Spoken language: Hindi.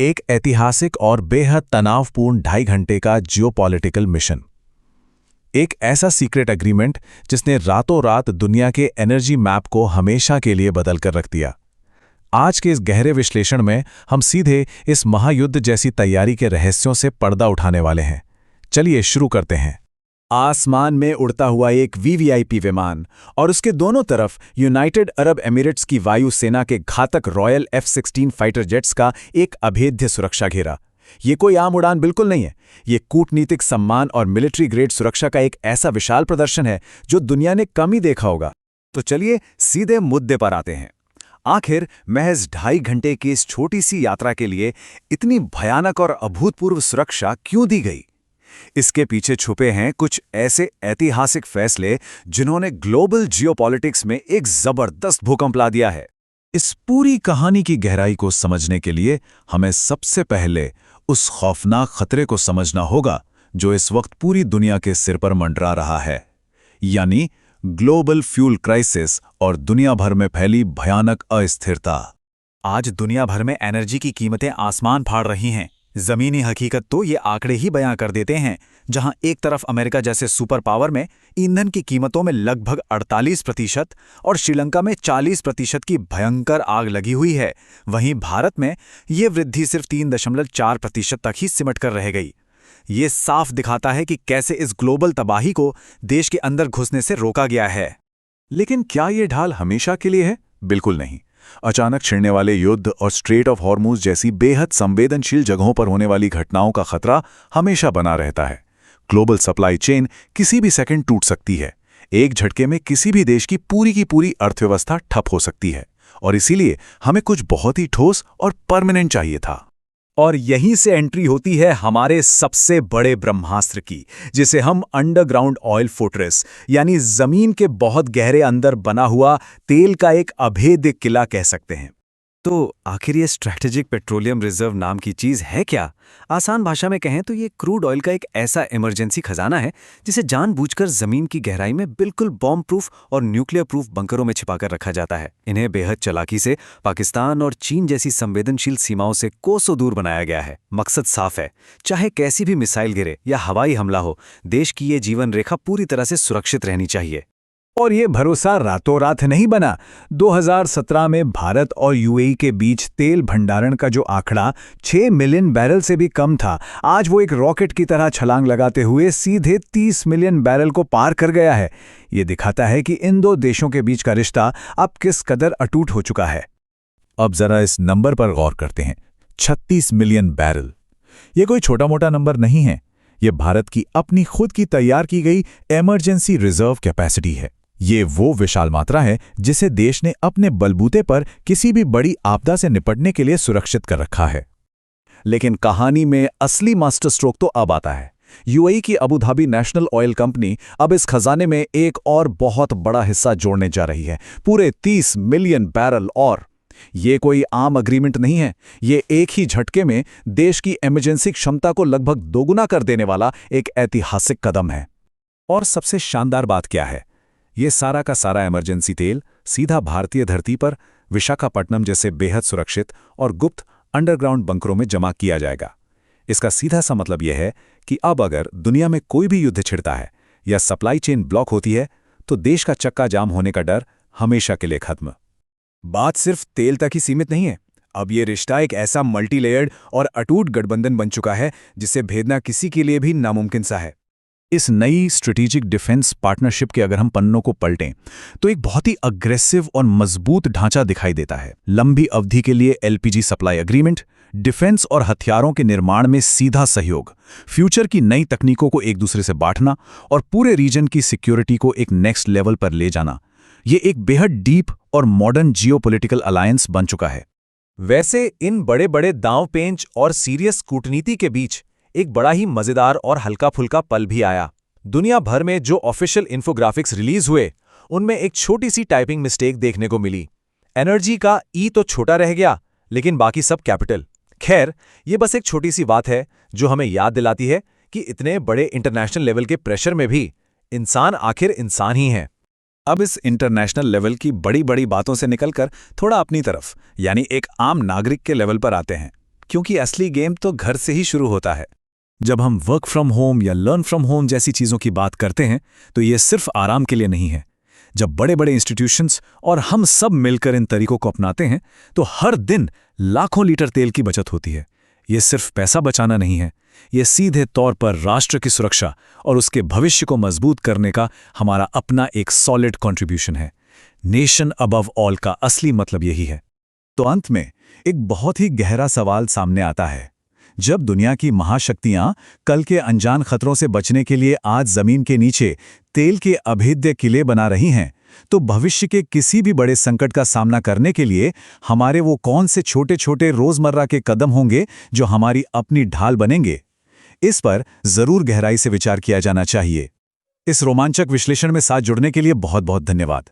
एक ऐतिहासिक और बेहद तनावपूर्ण 2.5 घंटे का जियोपॉलिटिकल मिशन। एक ऐसा सीक्रेट एग्रीमेंट जिसने रातों रात दुनिया के एनर्जी मैप को हमेशा के लिए बदल कर रख दिया। आज के इस गहरे विश्लेषण में हम सीधे इस महायुद्ध जैसी तैयारी के रहस्यों से पर्दा उठाने वाले हैं। चलिए शुरू करते हैं। आसमान में उड़ता हुआ एक वीवीआईपी विमान और उसके दोनों तरफ यूनाइटेड अरब एमिरेट्स की वायुसेना के घातक रॉयल F-16 फाइटर जेट्स का एक अभेद्य सुरक्षा घेरा। ये कोई आम उड़ान बिल्कुल नहीं है। ये कूटनीतिक सम्मान और मिलिट्री ग्रेड सुरक्षा का एक ऐसा विशाल प्रदर्शन है जो दुनिया ने कम ही देखा होगा। तो चलिए सीधे मुद्दे पर आते हैं। आखिर महज 2.5 घंटे की इस छोटी सी यात्रा के लिए इतनी भयानक और अभूतपूर्व सुरक्षा क्यों दी गई? इसके पीछे छुपे हैं कुछ ऐसे ऐतिहासिक फैसले जिन्होंने ग्लोबल जियोपॉलिटिक्स में एक जबरदस्त भूकंप ला दिया है। इस पूरी कहानी की गहराई को समझने के लिए हमें सबसे पहले उस खौफनाक खतरे को समझना होगा जो इस वक्त पूरी दुनिया के सिर पर मंडरा रहा है, यानी ग्लोबल फ्यूल क्राइसिस और दुनिया भर में फैली भयानक अस्थिरता। आज दुनिया भर में एनर्जी की कीमतें आसमान फाड़ रही हैं। जमीनी हकीकत तो ये आंकड़े ही बयां कर देते हैं। जहां एक तरफ अमेरिका जैसे सुपर पावर में ईंधन की कीमतों में लगभग 48% और श्रीलंका में 40% की भयंकर आग लगी हुई है, वहीं भारत में ये वृद्धि सिर्फ 3.4% तक ही सिमट कर रह गई। ये साफ दिखाता है कि कैसे इस ग्लोबल तबाही को देश के अंदर घुसने से रोका गया है। लेकिन क्या ये ढाल हमेशा के लिए है? बिल्कुल नहीं। अचानक छिड़ने वाले युद्ध और स्ट्रेट ऑफ हॉर्मुज जैसी बेहद संवेदनशील जगहों पर होने वाली घटनाओं का खतरा हमेशा बना रहता है। ग्लोबल सप्लाई चेन किसी भी सेकंड टूट सकती है। एक झटके में किसी भी देश की पूरी अर्थव्यवस्था ठप हो सकती है, और इसीलिए हमें कुछ बहुत ही ठोस और परमानेंट चाहिए था। और यहीं से एंट्री होती है हमारे सबसे बड़े ब्रह्मास्त्र की, जिसे हम अंडरग्राउंड ऑयल फोर्ट्रेस यानी जमीन के बहुत गहरे अंदर बना हुआ तेल का एक अभेद्य किला कह सकते हैं। तो आखिर ये स्ट्रैटेजिक पेट्रोलियम रिजर्व नाम की चीज़ है क्या? आसान भाषा में कहें तो ये क्रूड ऑयल का एक ऐसा इमरजेंसी खजाना है जिसे जानबूझकर जमीन की गहराई में बिल्कुल बॉम्ब प्रूफ और न्यूक्लियर प्रूफ बंकरों में छिपाकर रखा जाता है। इन्हें बेहद चालाकी से पाकिस्तान और चीन जैसी संवेदनशील सीमाओं से कोसों दूर बनाया गया है। मकसद साफ है, चाहे कैसी भी मिसाइल गिरे या हवाई हमला हो, देश की ये जीवन रेखा पूरी तरह से सुरक्षित रहनी चाहिए। और ये भरोसा रातों रात नहीं बना। 2017 में भारत और यूएई के बीच तेल भंडारण का जो आंकड़ा 6 मिलियन बैरल से भी कम था, आज वो एक रॉकेट की तरह छलांग लगाते हुए सीधे 30 मिलियन बैरल को पार कर गया है। ये दिखाता है कि इन दो देशों के बीच का रिश्ता अब किस कदर अटूट हो चुका है। अब जरा इस नंबर पर गौर करते हैं। 36 मिलियन बैरल। ये कोई छोटा मोटा नंबर नहीं है। ये भारत की अपनी खुद की तैयार की गई इमरजेंसी रिजर्व कैपेसिटी है। ये वो विशाल मात्रा है जिसे देश ने अपने बलबूते पर किसी भी बड़ी आपदा से निपटने के लिए सुरक्षित कर रखा है। लेकिन कहानी में असली मास्टर स्ट्रोक तो अब आता है। यूएई की Abu Dhabi national oil company अब इस खजाने में एक और बहुत बड़ा हिस्सा जोड़ने जा रही है, पूरे 30 मिलियन बैरल। और ये कोई आम अग्रीमेंट नहीं है। ये एक ही झटके में देश की इमरजेंसी क्षमता को लगभग दोगुना कर देने वाला एक ऐतिहासिक कदम है। और सबसे शानदार बात क्या है? ये सारा का सारा इमरजेंसी तेल सीधा भारतीय धरती पर विशाखापट्टनम जैसे बेहद सुरक्षित और गुप्त अंडरग्राउंड बंकरों में जमा किया जाएगा। इसका सीधा सा मतलब यह है कि अब अगर दुनिया में कोई भी युद्ध छिड़ता है या सप्लाई चेन ब्लॉक होती है, तो देश का चक्का जाम होने का डर हमेशा के लिए खत्म। बात सिर्फ तेल तक ही सीमित नहीं है। अब ये रिश्ता एक ऐसा मल्टी लेयर्ड और अटूट गठबंधन बन चुका है जिसे भेदना किसी के लिए भी नामुमकिन सा है। इस नई स्ट्रेटेजिक डिफेंस पार्टनरशिप के अगर हम पन्नों को पलटें तो एक बहुत ही अग्रेसिव और मजबूत ढांचा दिखाई देता है। लंबी अवधि के लिए एलपीजी सप्लाई एग्रीमेंट, डिफेंस और हथियारों के निर्माण में सीधा सहयोग, फ्यूचर की नई तकनीकों को एक दूसरे से बांटना और पूरे रीजन की सिक्योरिटी को एक नेक्स्ट लेवल पर ले जाना। ये एक बेहद डीप और मॉडर्न जियोपॉलिटिकल अलायंस बन चुका है। वैसे इन बड़े बड़े दांव पेंच और सीरियस कूटनीति के बीच एक बड़ा ही मजेदार और हल्का फुल्का पल भी आया। दुनिया भर में जो ऑफिशियल इन्फोग्राफिक्स रिलीज हुए, उनमें एक छोटी सी टाइपिंग मिस्टेक देखने को मिली। एनर्जी का ई तो छोटा रह गया, लेकिन बाकी सब कैपिटल। खैर, ये बस एक छोटी सी बात है जो हमें याद दिलाती है कि इतने बड़े इंटरनेशनल लेवल के प्रेशर में भी इंसान आखिर इंसान ही है। अब इस इंटरनेशनल लेवल की बड़ी बड़ी बातों से निकलकर थोड़ा अपनी तरफ, यानी एक आम नागरिक के लेवल पर आते हैं। क्योंकि असली गेम तो घर से ही शुरू होता है। जब हम वर्क फ्रॉम होम या लर्न फ्रॉम होम जैसी चीज़ों की बात करते हैं तो ये सिर्फ आराम के लिए नहीं है। जब बड़े बड़े इंस्टीट्यूशंस और हम सब मिलकर इन तरीकों को अपनाते हैं तो हर दिन लाखों लीटर तेल की बचत होती है। ये सिर्फ पैसा बचाना नहीं है, ये सीधे तौर पर राष्ट्र की सुरक्षा और उसके भविष्य को मजबूत करने का हमारा अपना एक सॉलिड कंट्रीब्यूशन है। नेशन अबव ऑल का असली मतलब यही है। तो अंत में एक बहुत ही गहरा सवाल सामने आता है। जब दुनिया की महाशक्तियां कल के अनजान खतरों से बचने के लिए आज जमीन के नीचे तेल के अभेद्य किले बना रही हैं, तो भविष्य के किसी भी बड़े संकट का सामना करने के लिए हमारे वो कौन से छोटे छोटे रोजमर्रा के कदम होंगे जो हमारी अपनी ढाल बनेंगे? इस पर जरूर गहराई से विचार किया जाना चाहिए। इस रोमांचक विश्लेषण में साथ जुड़ने के लिए बहुत बहुत धन्यवाद।